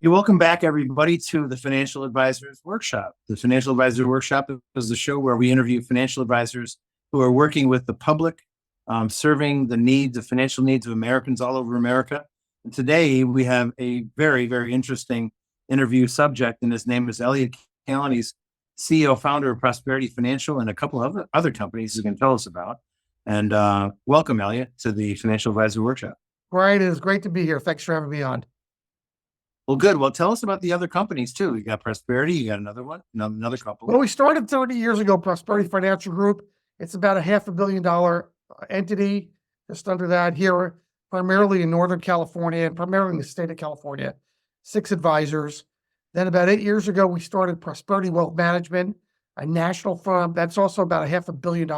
Hey, welcome back, everybody, to the Financial Advisors Workshop. The Financial Advisors Workshop is the show where we interview financial advisors who are working with the public, serving the financial needs of Americans all over America. And today, we have a very, very interesting interview subject, and his name is Elliot Kallen. He's CEO, founder of Prosperity Financial and a couple of other companies he's going to tell us about. And welcome, Elliot, to the Financial Advisor Workshop. Brian, it is great to be here. Thanks for having me on. Well, good. Well, tell us about the other companies too. You got Prosperity, you got another one, another couple. Well, we started 30 years ago, Prosperity Financial Group. It's about a $500 million entity, just under that here, primarily in Northern California and primarily in the state of California, 6 advisors. Then about 8 years ago, we started Prosperity Wealth Management, a national firm. That's also about a $500 million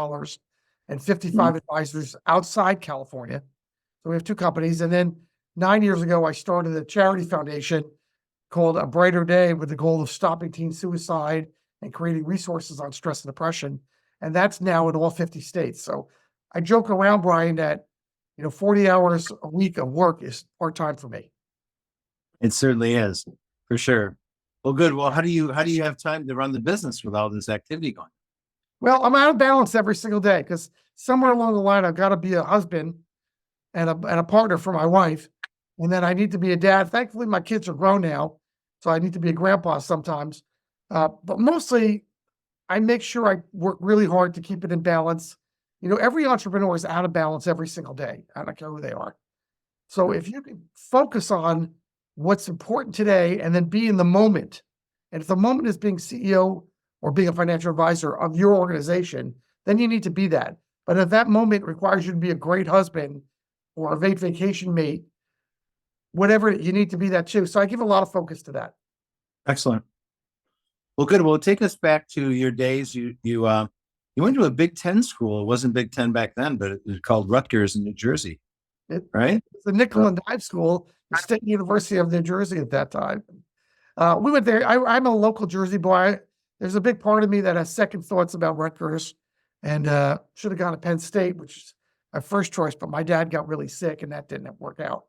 and 55 advisors outside California. So we have 2 companies. And then 9 years ago, I started a charity foundation called A Brighter Day with the goal of stopping teen suicide and creating resources on stress and depression. And that's now in all 50 states. So I joke around, Brian, that 40 hours a week of work is part-time for me. It certainly is, for sure. Well, good. Well, how do you have time to run the business with all this activity going? Well, I'm out of balance every single day because somewhere along the line, I've got to be a husband and a partner for my wife. And then I need to be a dad. Thankfully, my kids are grown now, so I need to be a grandpa sometimes. But mostly, I make sure I work really hard to keep it in balance. Every entrepreneur is out of balance every single day. I don't care who they are. So if you can focus on what's important today and then be in the moment, and if the moment is being CEO or being a financial advisor of your organization, then you need to be that. But if that moment requires you to be a great husband or a great vacation mate, whatever, you need to be that too. So I give a lot of focus to that. Excellent. Well, good. Well, take us back to your days. You went to a Big Ten school. It wasn't Big Ten back then, but it was called Rutgers in New Jersey, right? It's the nickel and dime school, the State University of New Jersey at that time. We went there. I'm a local Jersey boy. There's a big part of me that has second thoughts about Rutgers and should have gone to Penn State, which is my first choice, but my dad got really sick and that didn't work out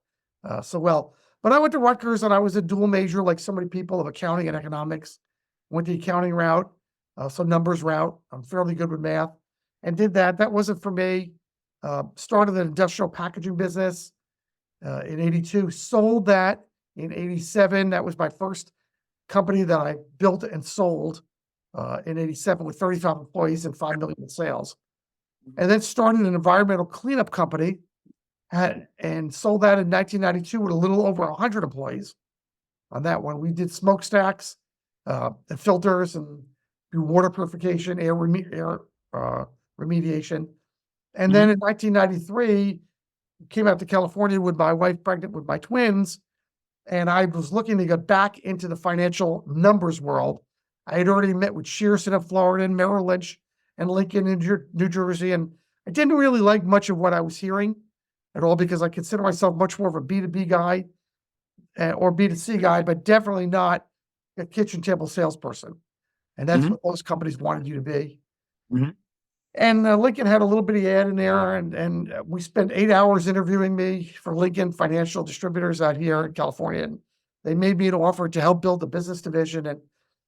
so well. But I went to Rutgers and I was a dual major like so many people of accounting and economics. Went the accounting route, so numbers route. I'm fairly good with math and did that. That wasn't for me. Started an industrial packaging business in 82, sold that in 87. That was my first company that I built and sold in 87 with 35 employees and 5 million in sales. And then started an environmental cleanup company and sold that in 1992 with a little over 100 employees on that one. We did smokestacks and filters and do water purification, air remediation. And then in 1993, came out to California with my wife, pregnant with my twins. And I was looking to get back into the financial numbers world. I had already met with Shearson in Florida and Merrill Lynch and Lincoln in New Jersey. And I didn't really like much of what I was hearing at all because I consider myself much more of a B2B guy or B2C guy, but definitely not a kitchen table salesperson. And that's what most companies wanted you to be. And Lincoln had a little bitty ad in there, and we spent 8 hours interviewing me for Lincoln Financial Distributors out here in California. And they made me an offer to help build the business division. And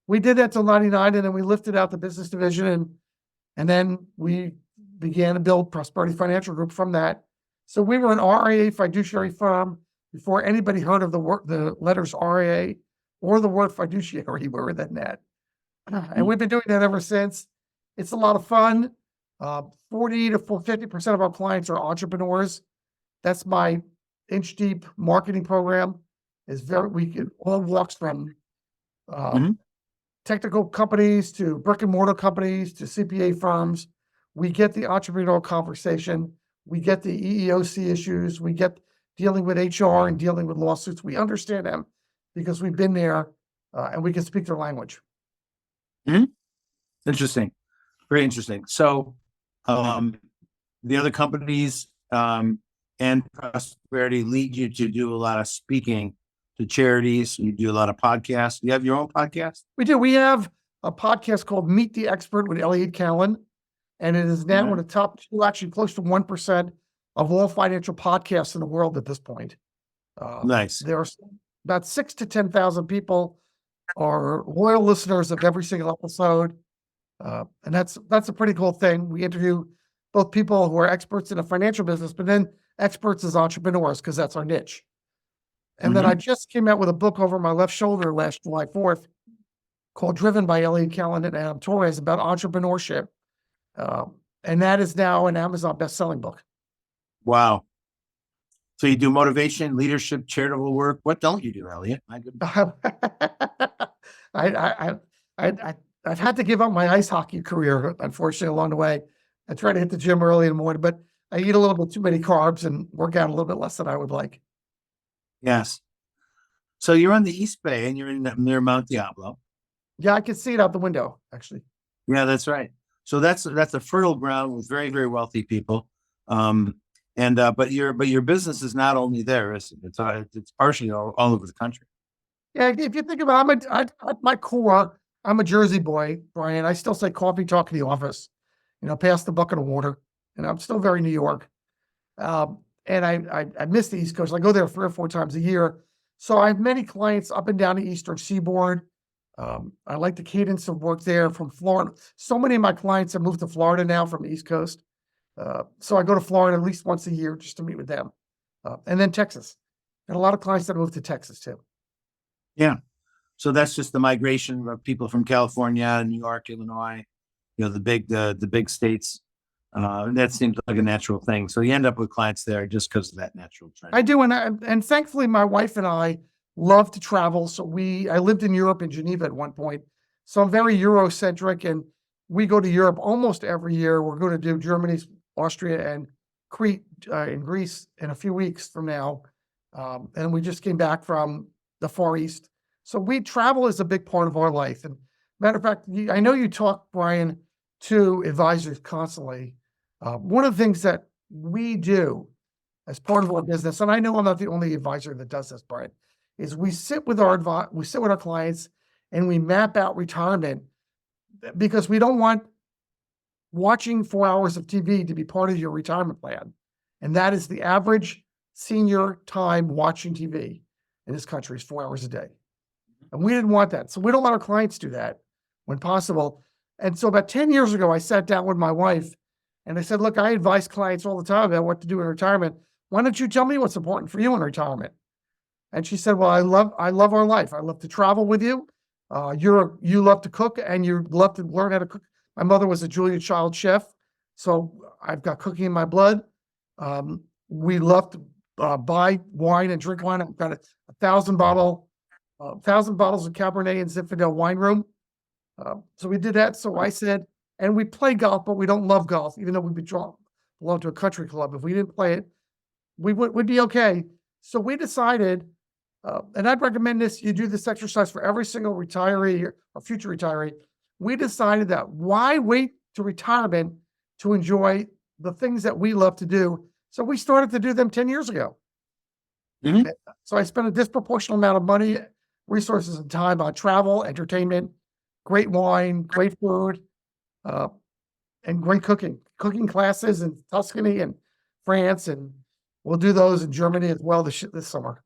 we did that till 99, and then we lifted out the business division, and then we began to build Prosperity Financial Group from that. So we were an RIA fiduciary firm before anybody heard of the letters RIA or the word fiduciary. We were than that. And we've been doing that ever since. It's a lot of fun. 40 to 50% of our clients are entrepreneurs. That's my inch deep marketing program. All walks from technical companies to brick and mortar companies to CPA firms. We get the entrepreneurial conversation. We get the EEOC issues. We get dealing with HR and dealing with lawsuits. We understand them because we've been there and we can speak their language. Interesting. Very interesting. So the other companies and Prosperity lead you to do a lot of speaking to charities. You do a lot of podcasts. You have your own podcast? We do. We have a podcast called Meet the Expert with Elliot Kallen. And it is now in the top 2, actually close to 1% of all financial podcasts in the world at this point. Nice. There are about 6 to 10,000 people are loyal listeners of every single episode. And that's a pretty cool thing. We interview both people who are experts in the financial business, but then experts as entrepreneurs, because that's our niche. And then I just came out with a book over my left shoulder last July 4th called Driven by Elliot, Kallen, and Adam Torres about entrepreneurship. And that is now an Amazon best-selling book. Wow. So you do motivation, leadership, charitable work. What don't you do, Elliot? My goodness. I've had to give up my ice hockey career, unfortunately, along the way. I try to hit the gym early in the morning, but I eat a little bit too many carbs and work out a little bit less than I would like. Yes. So you're on the East Bay and you're near Mount Diablo. Yeah, I can see it out the window, actually. Yeah, that's right. So that's a fertile ground with very, very wealthy people. But your business is not only there, it's partially all over the country. Yeah, if you think about it, at my core, I'm a Jersey boy, Brian. I still say coffee talk in the office, pass the bucket of water. And I'm still very New York. And I miss the East Coast. I go there 3 or 4 times a year. So I have many clients up and down the Eastern Seaboard. I like the cadence of work there from Florida. So many of my clients have moved to Florida now from the East Coast. So I go to Florida at least once a year just to meet with them. And then Texas. And a lot of clients that move to Texas too. Yeah. So that's just the migration of people from California, New York, Illinois, the big states. That seems like a natural thing. So you end up with clients there just because of that natural trend. I do. And thankfully, my wife and I love to travel. So I lived in Europe, in Geneva at one point. So I'm very Eurocentric, and we go to Europe almost every year. We're going to do Germany, Austria, and Crete in Greece in a few weeks from now. And we just came back from the Far East. So travel is a big part of our life. And matter of fact, I know you talk, Brian, to advisors constantly. One of the things that we do as part of our business, and I know I'm not the only advisor that does this, Brian, is we sit with our clients and we map out retirement, because we don't want watching 4 hours of TV to be part of your retirement plan. And that is the average senior time watching TV in this country is 4 hours a day. And we didn't want that. So we don't let our clients do that when possible. And so about 10 years ago, I sat down with my wife and I said, look, I advise clients all the time about what to do in retirement. Why don't you tell me what's important for you in retirement? And she said, well, I love our life. I love to travel with you. You love to cook and you love to learn how to cook. My mother was a Julia Child chef. So I've got cooking in my blood. We love to buy wine and drink wine. I've got 1,000 bottles of Cabernet in Zinfandel wine room. So we did that. So I said, and we play golf, but we don't love golf, even though we belong to a country club. If we didn't play it, we'd be okay. So we decided, and I'd recommend this, you do this exercise for every single retiree or future retiree. We decided that why wait to retirement to enjoy the things that we love to do? So we started to do them 10 years ago. Mm-hmm. So I spent a disproportionate amount of money, resources, and time on travel, entertainment, great wine, great food, and great cooking classes in Tuscany and France. And we'll do those in Germany as well this summer.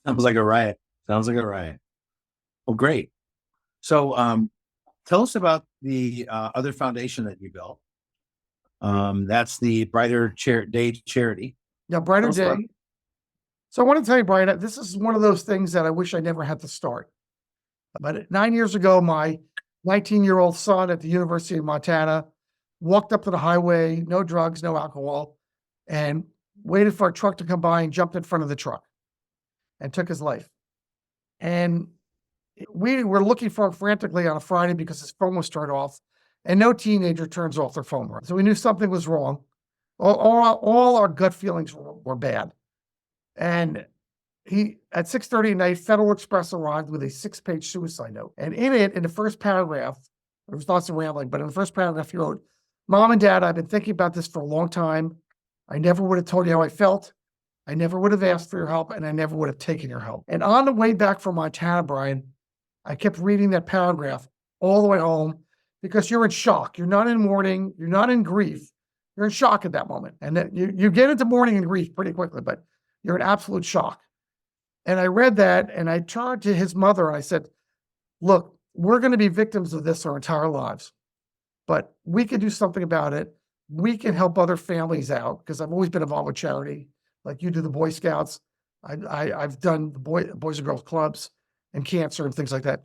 Sounds like a riot. Well, great. So tell us about the other foundation that you built. That's the Brighter Day charity. Yeah, Brighter Day. So I want to tell you, Brian, this is one of those things that I wish I never had to start. But 9 years ago, my 19-year-old son at the University of Montana walked up to the highway, no drugs, no alcohol, and waited for a truck to come by and jumped in front of the truck and took his life. And we were looking for him frantically on a Friday because his phone was turned off, and no teenager turns off their phone. So we knew something was wrong. All our gut feelings were bad. And at 6:30 at night, Federal Express arrived with a 6-page suicide note. And in the first paragraph, there was lots of rambling, but in the first paragraph, he wrote, "Mom and Dad, I've been thinking about this for a long time. I never would have told you how I felt. I never would have asked for your help, and I never would have taken your help." And on the way back from Montana, Brian, I kept reading that paragraph all the way home because you're in shock. You're not in mourning. You're not in grief. You're in shock at that moment. And then you get into mourning and grief pretty quickly, but you're in absolute shock. And I read that and I turned to his mother and I said, look, we're going to be victims of this our entire lives, but we can do something about it. We can help other families out because I've always been involved with charity, like you do the Boy Scouts. I've done the Boys and Girls Clubs and cancer and things like that.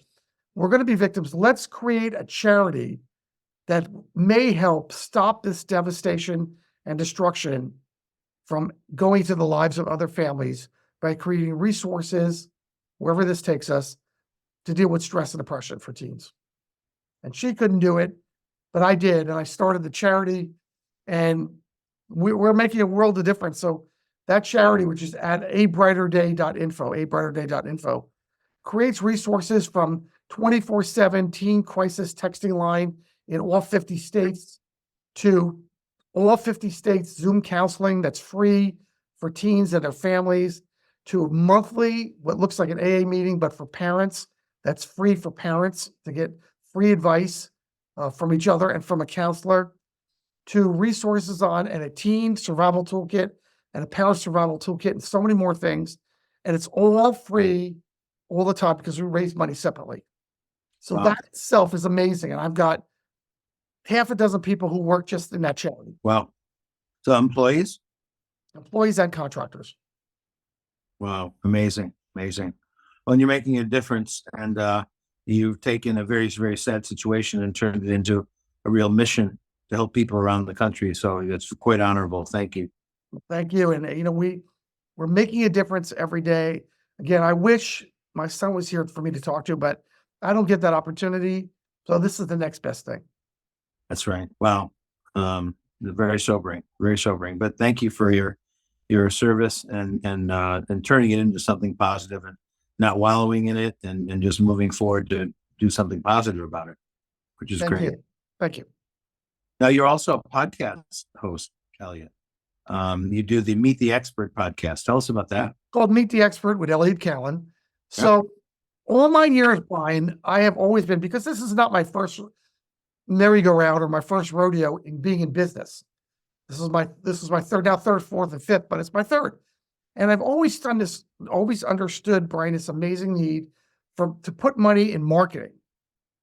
We're going to be victims. Let's create a charity that may help stop this devastation and destruction from going to the lives of other families by creating resources, wherever this takes us, to deal with stress and depression for teens. And she couldn't do it, but I did. And I started the charity, and we're making a world of difference. So that charity, which is at abrighterday.info, creates resources from 24/7 teen crisis texting line in all 50 states to all 50 states Zoom counseling that's free for teens and their families, to monthly, what looks like an AA meeting, but for parents, that's free for parents to get free advice from each other and from a counselor, to resources on and a teen survival toolkit and a parent survival toolkit and so many more things. And it's all free all the time because we raise money separately. So that itself is amazing. And I've got half a dozen people who work just in that charity. Wow. So employees And contractors. Wow. Amazing. Amazing. Well, and you're making a difference, and you've taken a very, very sad situation and turned it into a real mission to help people around the country. So it's quite honorable. Thank you. Thank you. And, we're making a difference every day. Again, I wish my son was here for me to talk to, but I don't get that opportunity. So this is the next best thing. That's right. Wow. Very sobering, very sobering. But thank you for your service and turning it into something positive and not wallowing in it and just moving forward to do something positive about it, which is great. Thank you. Now you're also a podcast host, Elliot. You do the Meet the Expert podcast. Tell us about that. Called Meet the Expert with Elliot Kallen. So all my years, Brian, I have always been, because this is not my first merry-go-round or my first rodeo in being in business. This is my third, fourth, and fifth, but it's my third. And I've always done this, always understood, Brian, this amazing need to put money in marketing.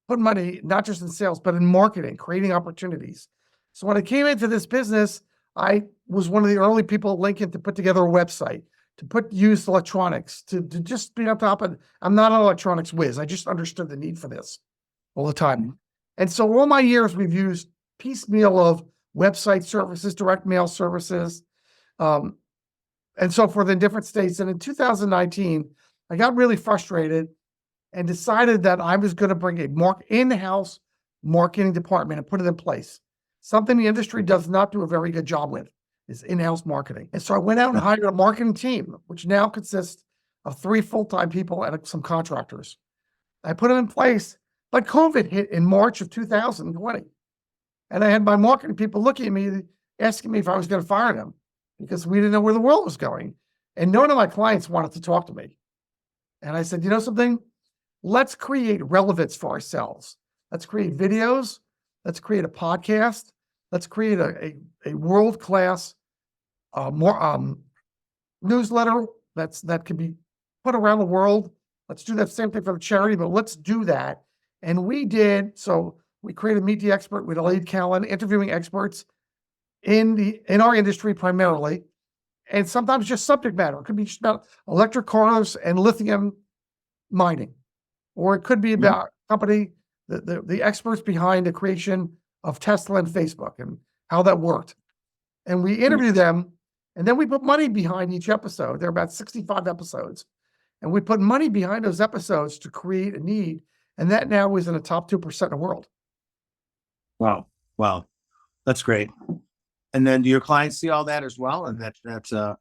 Put money, not just in sales, but in marketing, creating opportunities. So when I came into this business, I was one of the early people at Lincoln to put together a website, to use electronics, to just be on top of, I'm not an electronics whiz. I just understood the need for this all the time. And so all my years, we've used piecemeal of website services, direct mail services, and so forth in different states. And in 2019, I got really frustrated and decided that I was going to bring a in-house marketing department and put it in place. Something the industry does not do a very good job with is in-house marketing. And so I went out and hired a marketing team, which now consists of 3 full-time people and some contractors. I put it in place, but COVID hit in March of 2020. And I had my marketing people looking at me, asking me if I was going to fire them because we didn't know where the world was going. And none of my clients wanted to talk to me. And I said, you know something? Let's create relevance for ourselves. Let's create videos. Let's create a podcast. Let's create a world-class newsletter that can be put around the world. Let's do that same thing for the charity, but let's do that. And we did. So we created Meet the Expert with Elliot Kallen, interviewing experts in our industry primarily, and sometimes just subject matter. It could be just about electric cars and lithium mining, or it could be about company, the experts behind the creation of Tesla and Facebook and how that worked. And we interview them, and then we put money behind each episode. There are about 65 episodes. And we put money behind those episodes to create a need. And that now is in the top 2% of the world. Wow. Wow. That's great. And then do your clients see all that as well? And that's a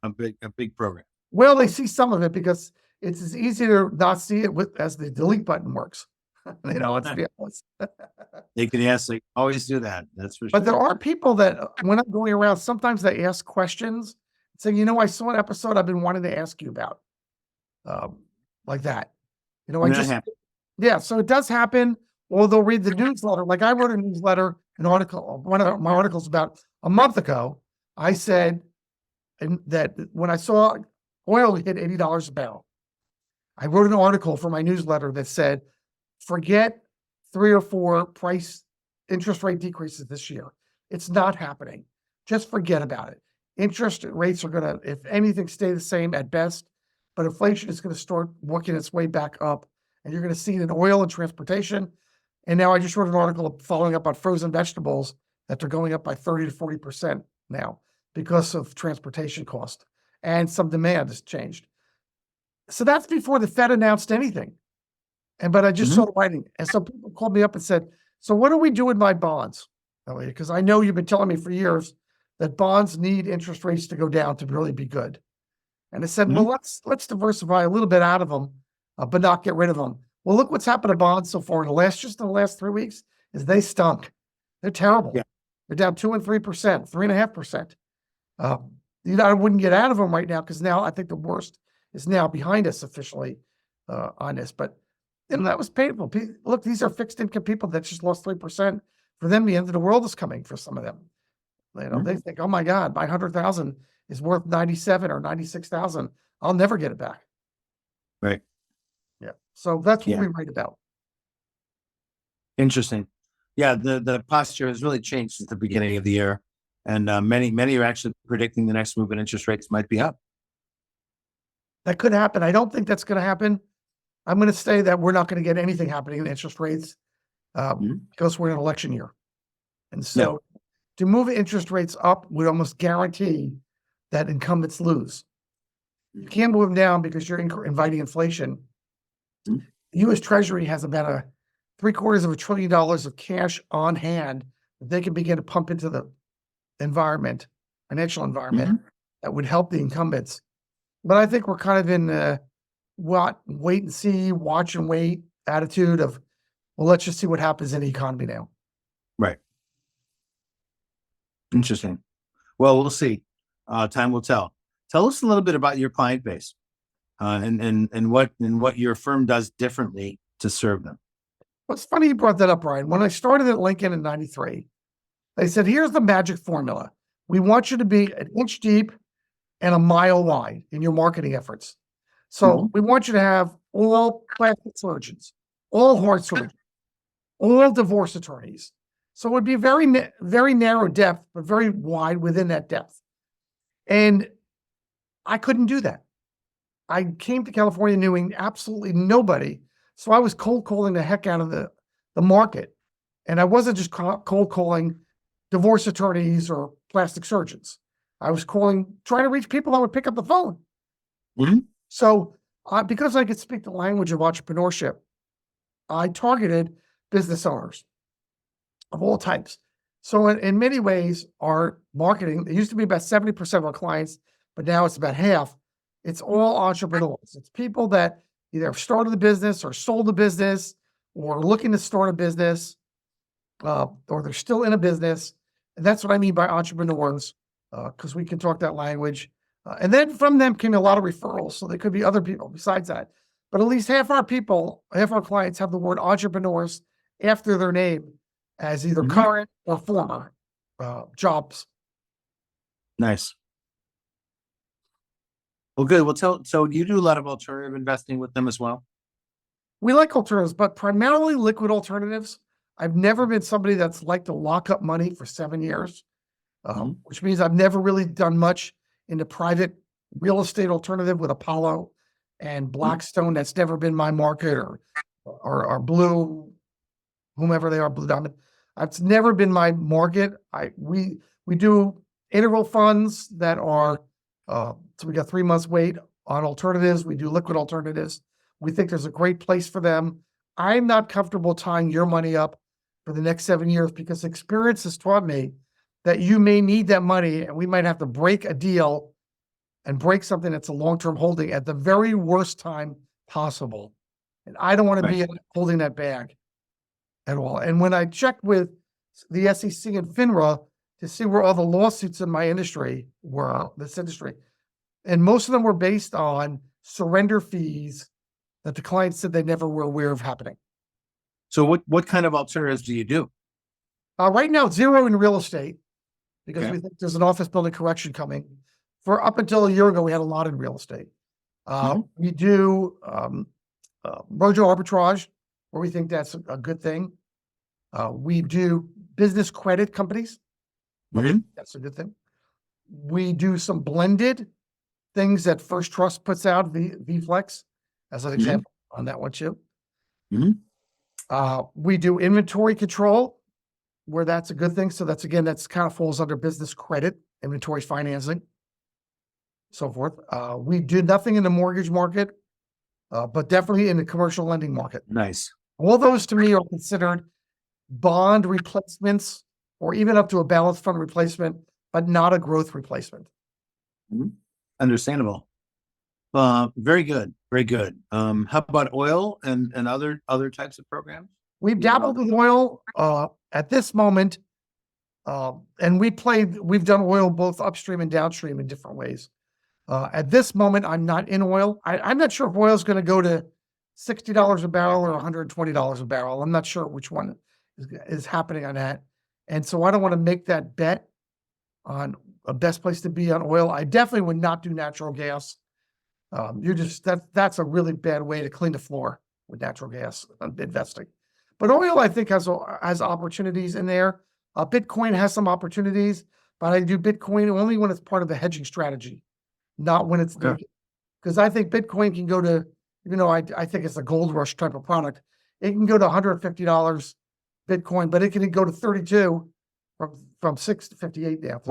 big program. Well, they see some of it because it's as easy to not see it as the delete button works. Let's be honest. They always do that. That's for sure. But there are people that, when I'm going around, sometimes they ask questions, saying, I saw an episode I've been wanting to ask you about. Like that. So it does happen. Or they'll read the newsletter. Like I wrote a newsletter, an article, one of my articles about a month ago. I said that when I saw oil hit $80 a barrel, I wrote an article for my newsletter that said, forget 3 or 4 price interest rate decreases this year. It's not happening. Just forget about it. Interest rates are going to, if anything, stay the same at best, but inflation is going to start working its way back up. And you're going to see it in oil and transportation. And now I just wrote an article following up on frozen vegetables that they're going up by 30 to 40% now because of transportation cost, and some demand has changed. So that's before the Fed announced anything. But I just saw the writing. And so people called me up and said, so what do we do with my bonds, Elliot? Because I know you've been telling me for years that bonds need interest rates to go down to really be good. And I said, well, let's diversify a little bit out of them, but not get rid of them. Well, look what's happened to bonds so far in the last 3 weeks is they stunk. They're terrible. Yeah. They're down 2 and 3%, 3.5%. I wouldn't get out of them right now because now I think the worst is now behind us officially on this. But that was painful. Look, these are fixed income people that just lost 3%. For them, the end of the world is coming for some of them. They think, oh my God, my 100,000 is worth 97 or 96,000. I'll never get it back. Right. Yeah. So that's what we write about. Interesting. Yeah. The posture has really changed since the beginning of the year. And many are actually predicting the next move in interest rates might be up. That could happen. I don't think that's going to happen. I'm going to say that we're not going to get anything happening in interest rates because we're in an election year. And so to move interest rates up would almost guarantee that incumbents lose. You can't move them down because you're inviting inflation. The U.S. Treasury has about $750 billion of cash on hand that they can begin to pump into the financial environment that would help the incumbents. But I think we're kind of in wait and see, watch and wait attitude of, well, let's just see what happens in the economy now. Right. Interesting. Well, we'll see. Time will tell. Tell us a little bit about your client base and what your firm does differently to serve them. Well, it's funny you brought that up, Brian. When I started at Lincoln in 93, they said, here's the magic formula. We want you to be an inch deep and a mile wide in your marketing efforts. So we want you to have all plastic surgeons, all heart surgeons, all divorce attorneys. So it would be very, very narrow depth, but very wide within that depth. And I couldn't do that. I came to California knowing absolutely nobody. So I was cold calling the heck out of the market. And I wasn't just cold calling divorce attorneys or plastic surgeons. I was trying to reach people that would pick up the phone. So because I could speak the language of entrepreneurship, I targeted business owners of all types. So in many ways, our marketing, it used to be about 70% of our clients, but now it's about half. It's all entrepreneurs. It's people that either have started a business or sold a business or looking to start a business, or they're still in a business. And that's what I mean by entrepreneurs, because we can talk that language. And then from them came a lot of referrals. So there could be other people besides that. But at least half our clients have the word entrepreneurs after their name as either current or former jobs. Nice. Well, good. Well, so you do a lot of alternative investing with them as well? We like alternatives, but primarily liquid alternatives. I've never been somebody that's liked to lock up money for 7 years, which means I've never really done much into private real estate alternative with Apollo and Blackstone. That's never been my market, or Blue, whomever they are, Blue Diamond. It's never been my market. We do interval funds that are, so we got 3 months wait on alternatives. We do liquid alternatives. We think there's a great place for them. I'm not comfortable tying your money up for the next 7 years because experience has taught me that you may need that money and we might have to break a deal and break something that's a long-term holding at the very worst time possible. And I don't want to be holding that bag at all. And when I checked with the SEC and FINRA to see where all the lawsuits in my industry were, this industry, and most of them were based on surrender fees that the clients said they never were aware of happening. So what kind of alternatives do you do? Right now, zero in real estate, because we think there's an office building correction coming. For up until a year ago, we had a lot in real estate. We do merger arbitrage, where we think that's a good thing. We do business credit companies. That's a good thing. We do some blended things that First Trust puts out, VFlex, as an example on that one too. We do inventory control, where that's a good thing. So that's kind of falls under business credit, inventory financing, so forth. We do nothing in the mortgage market, but definitely in the commercial lending market. Nice. All those to me are considered bond replacements, or even up to a balanced fund replacement, but not a growth replacement. Understandable. Very good. Very good. How about oil and other types of programs? We've dabbled with oil at this moment, and we've done oil both upstream and downstream in different ways. At this moment, I'm not in oil. I'm not sure if oil is going to go to $60 a barrel or $120 a barrel. I'm not sure which one is happening on that. And so I don't want to make that bet on a best place to be on oil. I definitely would not do natural gas. That's a really bad way to clean the floor with natural gas investing. But oil, I think, has opportunities in there. Bitcoin has some opportunities, but I do Bitcoin only when it's part of the hedging strategy, not when it's naked. Because I think Bitcoin can go to, I think it's a gold rush type of product. It can go to $150 Bitcoin, but it can go to 32 from 6 to 58 now.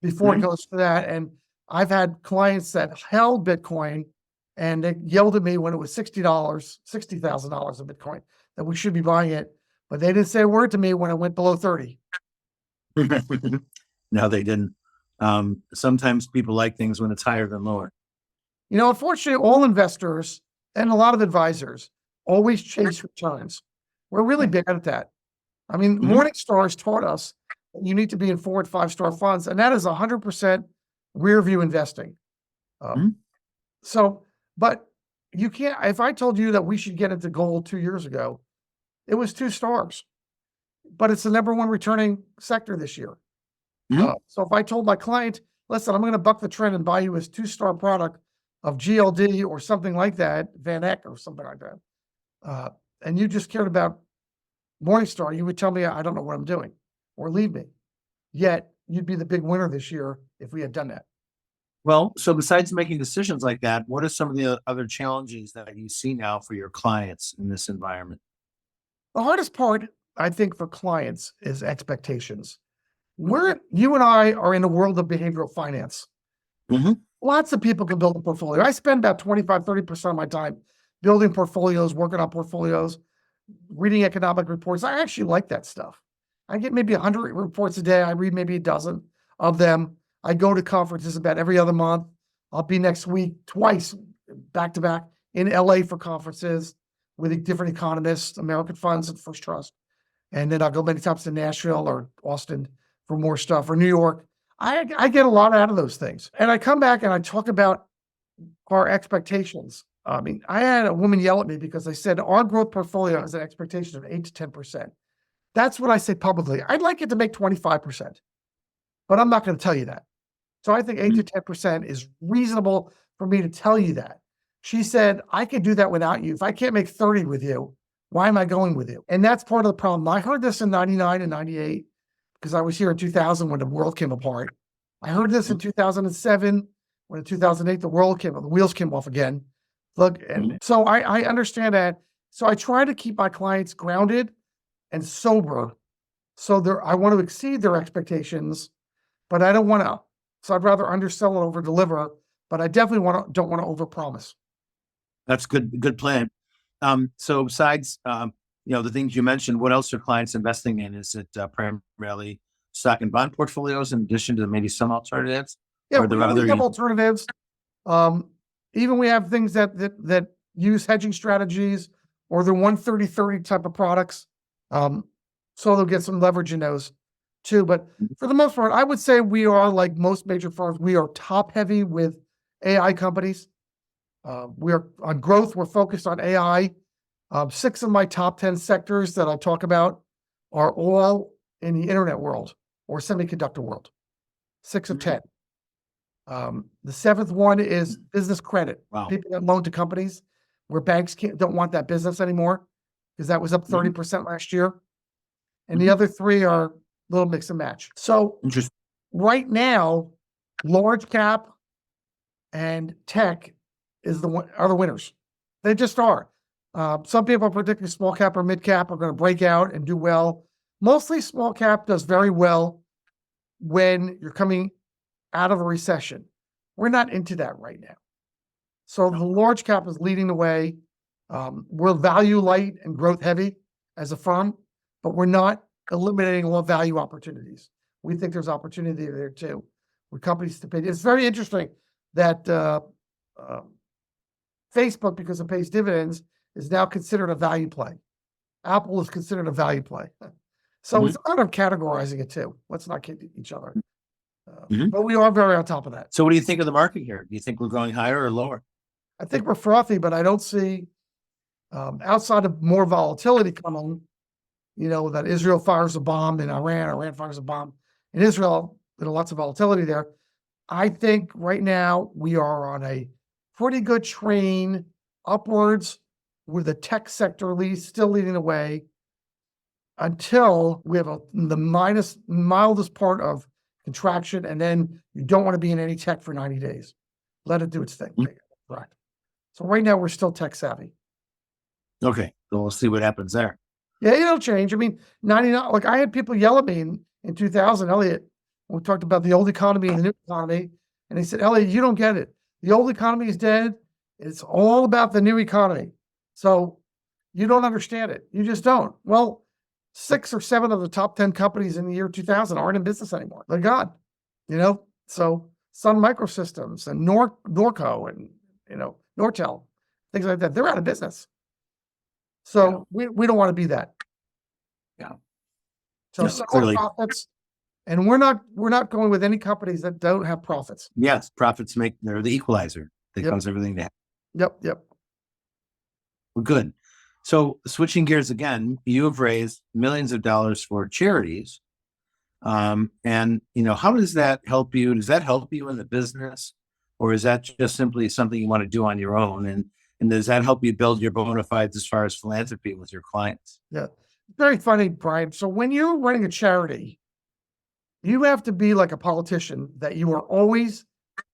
Before it goes to that. And I've had clients that held Bitcoin and they yelled at me when it was $60,000 of Bitcoin that we should be buying it. But they didn't say a word to me when it went below 30. No, they didn't. Sometimes people like things when it's higher than lower. Unfortunately, all investors and a lot of advisors always chase returns. We're really bad at that. I mean, Morningstar has taught us that you need to be in 4 and 5-star funds, and that is 100% rear view investing. But you can't, if I told you that we should get into gold 2 years ago, it was 2 stars, but it's the number 1 returning sector this year. So if I told my client, listen, I'm going to buck the trend and buy you a 2-star product of GLD or something like that, Van Eck or something like that, and you just cared about Morningstar, you would tell me, I don't know what I'm doing, or leave me. Yet you'd be the big winner this year if we had done that. Well, so besides making decisions like that, what are some of the other challenges that you see now for your clients in this environment? The hardest part, I think, for clients is expectations. You and I are in the world of behavioral finance. Lots of people can build a portfolio. I spend about 25, 30% of my time building portfolios, working on portfolios, reading economic reports. I actually like that stuff. I get maybe 100 reports a day. I read maybe a dozen of them. I go to conferences about every other month. I'll be next week twice back to back in LA for conferences with different economists, American funds and First Trust. And then I'll go many times to Nashville or Austin for more stuff, or New York. I get a lot out of those things. And I come back and I talk about our expectations. I mean, I had a woman yell at me because I said our growth portfolio has an expectation of 8 to 10%. That's what I say publicly. I'd like it to make 25%, but I'm not going to tell you that. So I think 8 to 10% is reasonable for me to tell you that. She said, I could do that without you. If I can't make 30 with you, why am I going with you? And that's part of the problem. I heard this in 99 and 98 because I was here in 2000 when the world came apart. I heard this in 2007 when in 2008 the wheels came off again. Look, and so I understand that. So I try to keep my clients grounded and sober. So I want to exceed their expectations, but I don't want to. So I'd rather undersell and over deliver, but I definitely don't want to overpromise. That's good plan. So besides, the things you mentioned, what else are clients investing in? Is it primarily stock and bond portfolios in addition to maybe some alternatives? Yeah, we have alternatives. Even we have things that use hedging strategies or the 130-30 type of products. So they'll get some leverage in those too. But for the most part, I would say we are, like most major firms, we are top heavy with AI companies. We are on growth. We're focused on AI. 6 of my top 10 sectors that I talk about are all in the internet world or semiconductor world. 6 of 10. The seventh one is business credit. Wow. People that loan to companies where banks don't want that business anymore because that was up 30% last year. And the other three are a little mix and match. So Interesting. right now, large cap and tech are the winners. They just are. Some people are predicting small cap or mid cap are going to break out and do well. Mostly small cap does very well when you're coming out of a recession. We're not into that right now. So the large cap is leading the way. We're value light and growth heavy as a firm, but we're not eliminating all value opportunities. We think there's opportunity there too, with companies to pay. It's very interesting that Facebook, because it pays dividends, is now considered a value play. Apple is considered a value play. So it's kind of categorizing it too. Let's not kid each other. But we are very on top of that. So what do you think of the market here? Do you think we're going higher or lower? I think we're frothy, but I don't see, outside of more volatility coming, that Israel fires a bomb in Iran fires a bomb in Israel, lots of volatility there. I think right now we are on a pretty good train upwards with the tech sector still leading the way until we have the mildest part of contraction, and then you don't want to be in any tech for 90 days. Let it do its thing. Right. So right now we're still tech savvy. Okay, so we'll see what happens there. Yeah, it'll change. I mean, 99, like I had people yell at me in 2000, Elliot, when we talked about the old economy and the new economy, and they said, Elliot, you don't get it. The old economy is dead. It's all about the new economy. So you don't understand it. You just don't. Well, 6 or 7 of the top 10 companies in the year 2000 aren't in business anymore. They're gone. So Sun Microsystems and Norco and, Nortel, things like that, they're out of business. So we don't want to be that. Yeah. So clearly profits, and we're not going with any companies that don't have profits. Yes, profits they're the equalizer that comes everything down. Yep. Well, good. So switching gears again, you have raised millions of dollars for charities. And how does that help you? Does that help you in the business, or is that just simply something you want to do on your own? And does that help you build your bona fides as far as philanthropy with your clients? Yeah. Very funny, Brian. So when you're running a charity, you have to be like a politician, that you are always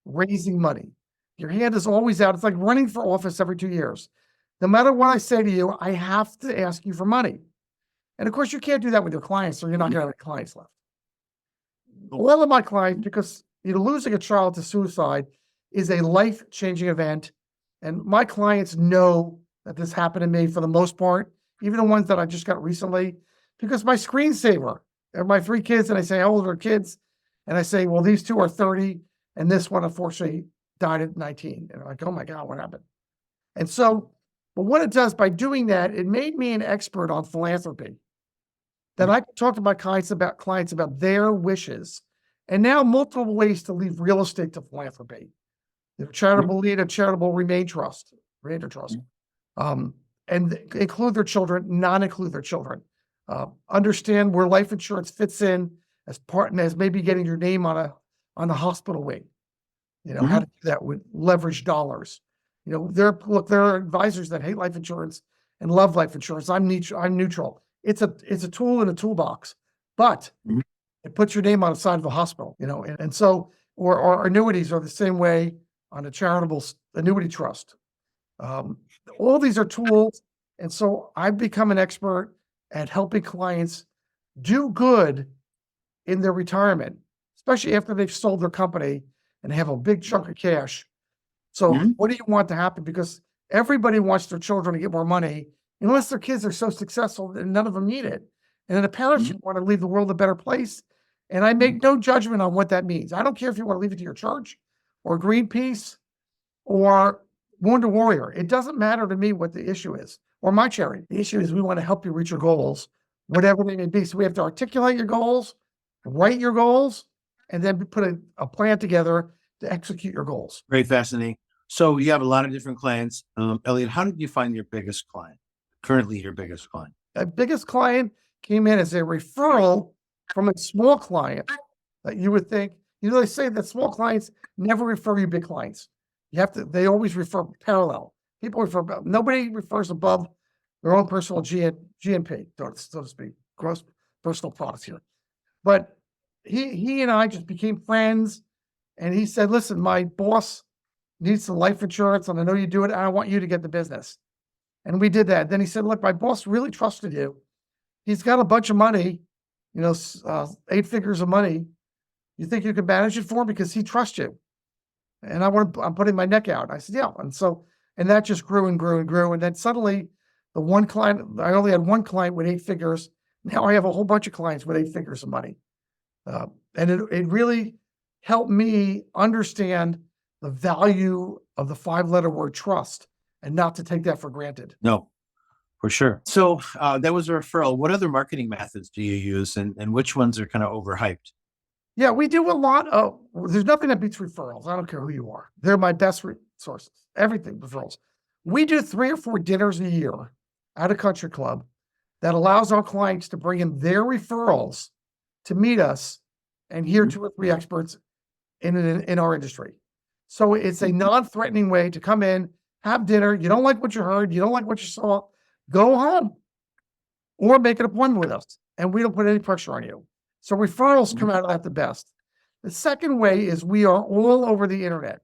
raising money. Your hand is always out. It's like running for office every 2 years. No matter what I say to you, I have to ask you for money. And of course, you can't do that with your clients, or you're not going to have any clients left. All of my clients, because losing a child to suicide is a life-changing event. And my clients know that this happened to me for the most part, even the ones that I just got recently, because my screensaver are my 3 kids, and I say, how old are kids? And I say, well, these 2 are 30, and this one, unfortunately, died at 19. And I'm like, oh my God, what happened? And so, but what it does by doing that, it made me an expert on philanthropy. That I could talk to my clients about their wishes, and now multiple ways to leave real estate to philanthropy. Charitable lead, a charitable remainder trust, and include their children, non-include their children. Understand where life insurance fits in as maybe getting your name on a hospital wing. How to do that with leverage dollars. There are advisors that hate life insurance and love life insurance. I'm neutral. It's a tool in a toolbox, but it puts your name on the side of a hospital. And so or annuities are the same way on a charitable annuity trust. All these are tools, and so I've become an expert at helping clients do good in their retirement, especially after they've sold their company and have a big chunk of cash. So what do you want to happen? Because everybody wants their children to get more money, unless their kids are so successful that none of them need it. And then the parents want to leave the world a better place. And I make no judgment on what that means. I don't care if you want to leave it to your church or Greenpeace or Wounded Warrior. It doesn't matter to me what the issue is, or my charity. The issue is we want to help you reach your goals, whatever they may be. So we have to articulate your goals, write your goals, and then put a plan together to execute your goals. Very fascinating. So you have a lot of different clients. Elliot, how did you find your biggest client? Currently your biggest client? The biggest client came in as a referral from a small client that you would think, They say that small clients never refer you big clients. They always refer parallel. People nobody refers above their own personal GNP, so to speak, gross personal products here. But he and I just became friends. And he said, listen, my boss needs some life insurance, and I know you do it. I want you to get the business. And we did that. Then he said, look, my boss really trusted you. He's got a bunch of money, 8 figures of money. You think you can manage it for him because he trusts you? And I'm putting my neck out. I said, yeah. And that just grew and grew and grew. And then suddenly the one client, I only had one client with 8 figures. Now I have a whole bunch of clients with 8 figures of money. And it really helped me understand the value of the 5-letter word trust and not to take that for granted. No, for sure. So that was a referral. What other marketing methods do you use, and which ones are kind of overhyped? Yeah, we do a lot of, there's nothing that beats referrals. I don't care who you are. They're my best resources. Everything, referrals. We do 3 or 4 dinners a year at a country club that allows our clients to bring in their referrals to meet us and hear 2 or 3 experts in our industry. So it's a non-threatening way to come in, have dinner. You don't like what you heard, you don't like what you saw, go home or make an appointment with us, and we don't put any pressure on you. So referrals come out of that the best. The second way is we are all over the internet.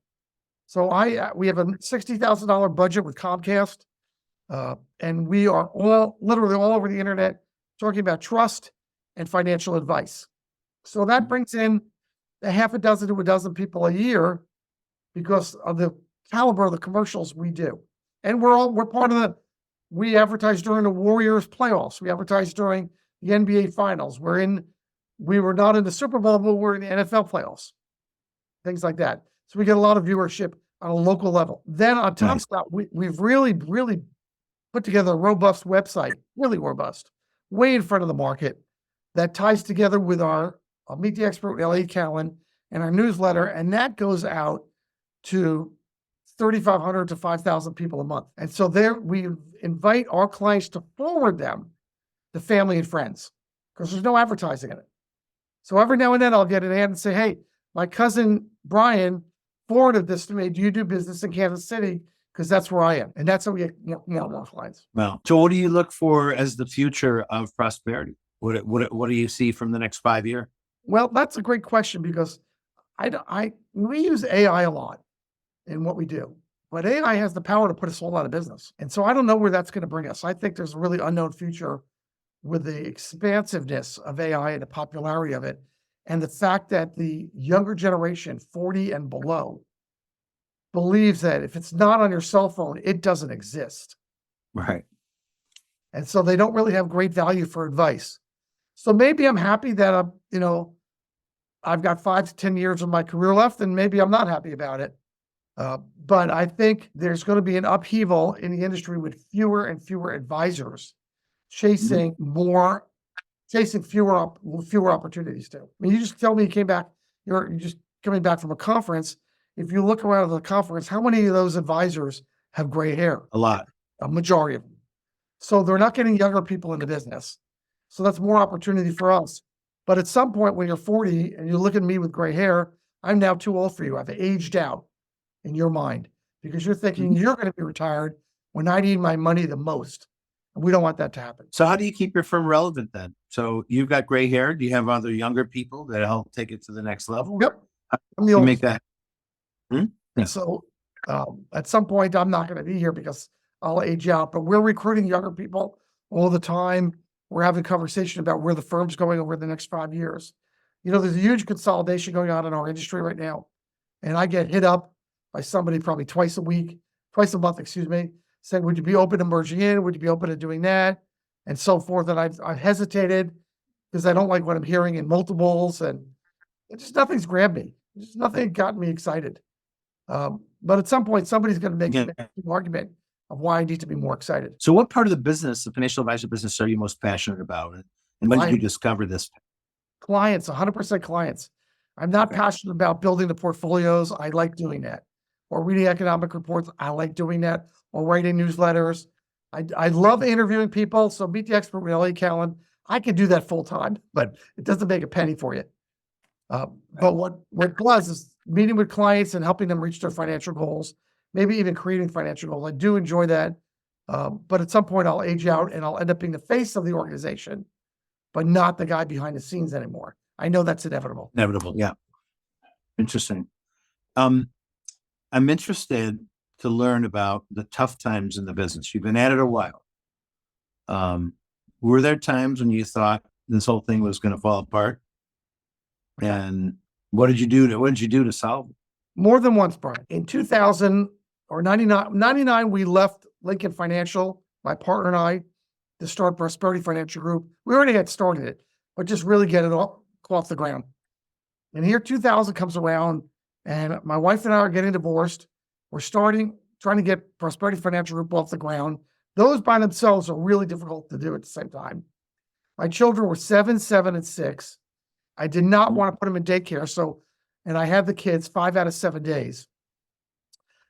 So we have a $60,000 budget with Comcast, and we are literally all over the internet talking about trust and financial advice. So that brings in a half a dozen to a dozen people a year because of the caliber of the commercials we do. And we're part of we advertise during the Warriors playoffs. We advertise during the NBA finals. We were not in the Super Bowl, but we're in the NFL playoffs. Things like that. So we get a lot of viewership on a local level. Then on top of that, we've really, really put together a robust website, really robust, way in front of the market, that ties together with our Meet the Expert with Elliot Kallen and our newsletter, and that goes out to 3,500 to 5,000 people a month. And so there we invite our clients to forward them to family and friends because there's no advertising in it. So every now and then I'll get an ad and say, hey, my cousin Brian forwarded this to me. Do you do business in Kansas City? Because that's where I am. And that's how we get more clients. Well, so what do you look for as the future of prosperity? What do you see from the next 5 years? Well, that's a great question because we use AI a lot in what we do, but AI has the power to put us all out of business. And so I don't know where that's going to bring us. I think there's a really unknown future with the expansiveness of AI and the popularity of it, and the fact that the younger generation, 40 and below, believes that if it's not on your cell phone, it doesn't exist. Right. And so they don't really have great value for advice. So maybe I'm happy that I've got 5 to 10 years of my career left, and maybe I'm not happy about it. But I think there's going to be an upheaval in the industry with fewer and fewer advisors chasing fewer opportunities too. I mean, you just tell me you're just coming back from a conference. If you look around the conference, how many of those advisors have gray hair? A lot. A majority of them. So they're not getting younger people into business. So that's more opportunity for us. But at some point when you're 40 and you look at me with gray hair, I'm now too old for you. I've aged out in your mind because you're thinking you're going to be retired when I need my money the most. And we don't want that to happen. So how do you keep your firm relevant then? So you've got gray hair. Do you have other younger people that help take it to the next level? Yep. I'm the oldest. Make that. Yeah. So at some point, I'm not going to be here because I'll age out, but we're recruiting younger people all the time. We're having a conversation about where the firm's going over the next 5 years. There's a huge consolidation going on in our industry right now. And I get hit up by somebody probably twice a month, saying, would you be open to merging in? Would you be open to doing that? And so forth. And I've hesitated because I don't like what I'm hearing in multiples, and nothing's grabbed me. Nothing got me excited. But at some point, somebody's going to make an argument of why I need to be more excited. So what part of the business, the financial advisor business, are you most passionate about? And when did you discover this? Clients, 100% clients. I'm not passionate about building the portfolios. I like doing that. Or reading economic reports. I like doing that. Or writing newsletters. I love interviewing people. So Meet the Expert with Elliot Kallen. I can do that full time, but it doesn't make a penny for you. But what it was is meeting with clients and helping them reach their financial goals, maybe even creating financial goals. I do enjoy that. But at some point I'll age out and I'll end up being the face of the organization, but not the guy behind the scenes anymore. I know that's inevitable. Inevitable. Yeah. Interesting. I'm interested to learn about the tough times in the business. You've been at it a while. Were there times when you thought this whole thing was going to fall apart? And what did you do to solve it? More than once, Brian. In 2000 or 99, we left Lincoln Financial, my partner and I, to start Prosperity Financial Group. We already had started it, but just really get it off the ground. And here 2000 comes around and my wife and I are getting divorced. We're trying to get Prosperity Financial Group off the ground. Those by themselves are really difficult to do at the same time. My children were 7, 7, and 6. I did not want to put them in daycare. And I had the kids 5 out of 7 days.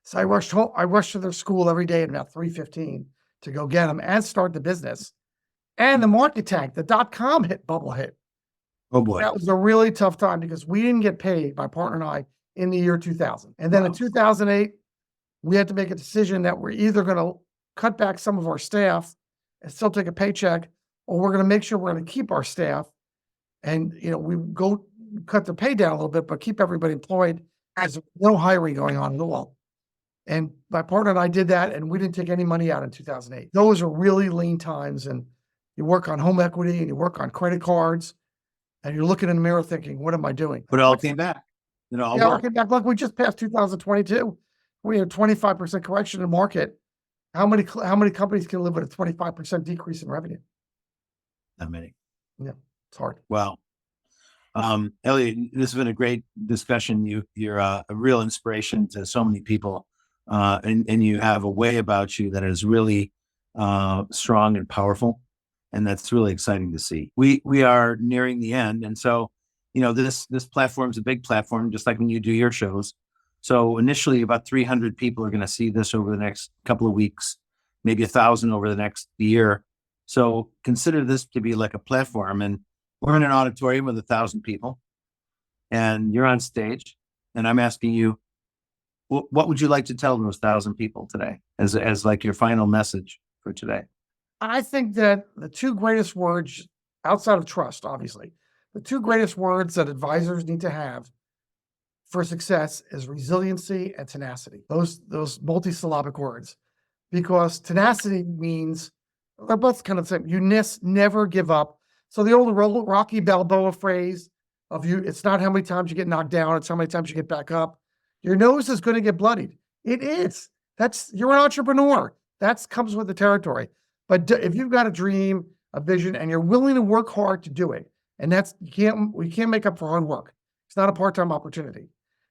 So I rushed home. I rushed to their school every day at about 3:15 to go get them and start the business. And the market tanked. The .com bubble hit. Oh boy. That was a really tough time because we didn't get paid, my partner and I, in the year 2000. And then in 2008, we had to make a decision that we're either going to cut back some of our staff and still take a paycheck, or we're going to make sure we're going to keep our staff. And, we go cut the pay down a little bit, but keep everybody employed as no hiring going on at all. And my partner and I did that, and we didn't take any money out in 2008. Those are really lean times, and you work on home equity and you work on credit cards, and you're looking in the mirror thinking, what am I doing? But it all came back. It all worked. Came back. Look, we just passed 2022. We had a 25% correction in the market. How many companies can live with a 25% decrease in revenue? Not many. Yeah, it's hard. Wow. Elliot, this has been a great discussion. You're a real inspiration to so many people. And you have a way about you that is really strong and powerful. And that's really exciting to see. We are nearing the end. And so, this platform is a big platform, just like when you do your shows. So initially about 300 people are going to see this over the next couple of weeks, maybe 1,000 over the next year. So consider this to be like a platform, and we're in an auditorium with 1,000 people and you're on stage, and I'm asking you, what would you like to tell those 1,000 people today as like your final message for today? I think that the two greatest words outside of trust, obviously, the two greatest words that advisors need to have for success is resiliency and tenacity. Those multi-syllabic words, because tenacity means they're both kind of the same. You never give up. So the old Rocky Balboa phrase of it's not how many times you get knocked down, it's how many times you get back up. Your nose is going to get bloodied. It is. You're an entrepreneur. That comes with the territory. But if you've got a dream, a vision, and you're willing to work hard to do it, and we can't make up for hard work. It's not a part-time opportunity.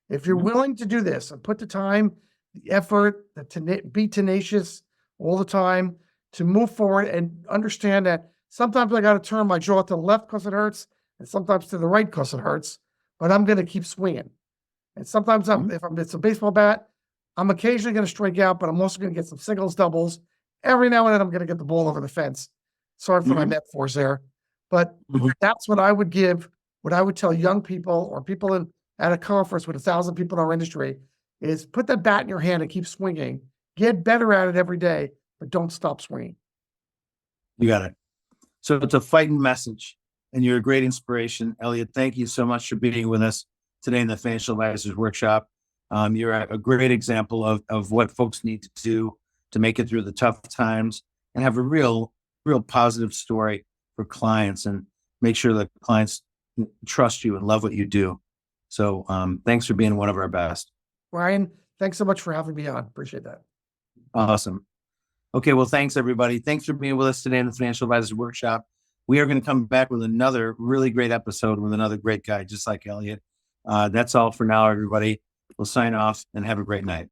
If you're willing to do this and put the time, the effort, be tenacious all the time to move forward, and understand that sometimes I got to turn my jaw to the left because it hurts, and sometimes to the right because it hurts, but I'm going to keep swinging. And sometimes if it's a baseball bat, I'm occasionally going to strike out, but I'm also going to get some singles, doubles. Every now and then I'm going to get the ball over the fence. Sorry for my metaphors there. But that's what I would tell young people or people at a conference with 1,000 people in our industry is put that bat in your hand and keep swinging. Get better at it every day, but don't stop swinging. You got it. So it's a fighting message, and you're a great inspiration. Elliot, thank you so much for being with us today in the Financial Advisors Workshop. You're a great example of what folks need to do to make it through the tough times and have a real positive story for clients, and make sure that clients trust you and love what you do. So thanks for being one of our best. Ryan, thanks so much for having me on. Appreciate that. Awesome. Okay, well, thanks everybody. Thanks for being with us today in the Financial Advisors Workshop. We are going to come back with another really great episode with another great guy, just like Elliot. That's all for now, everybody. We'll sign off and have a great night.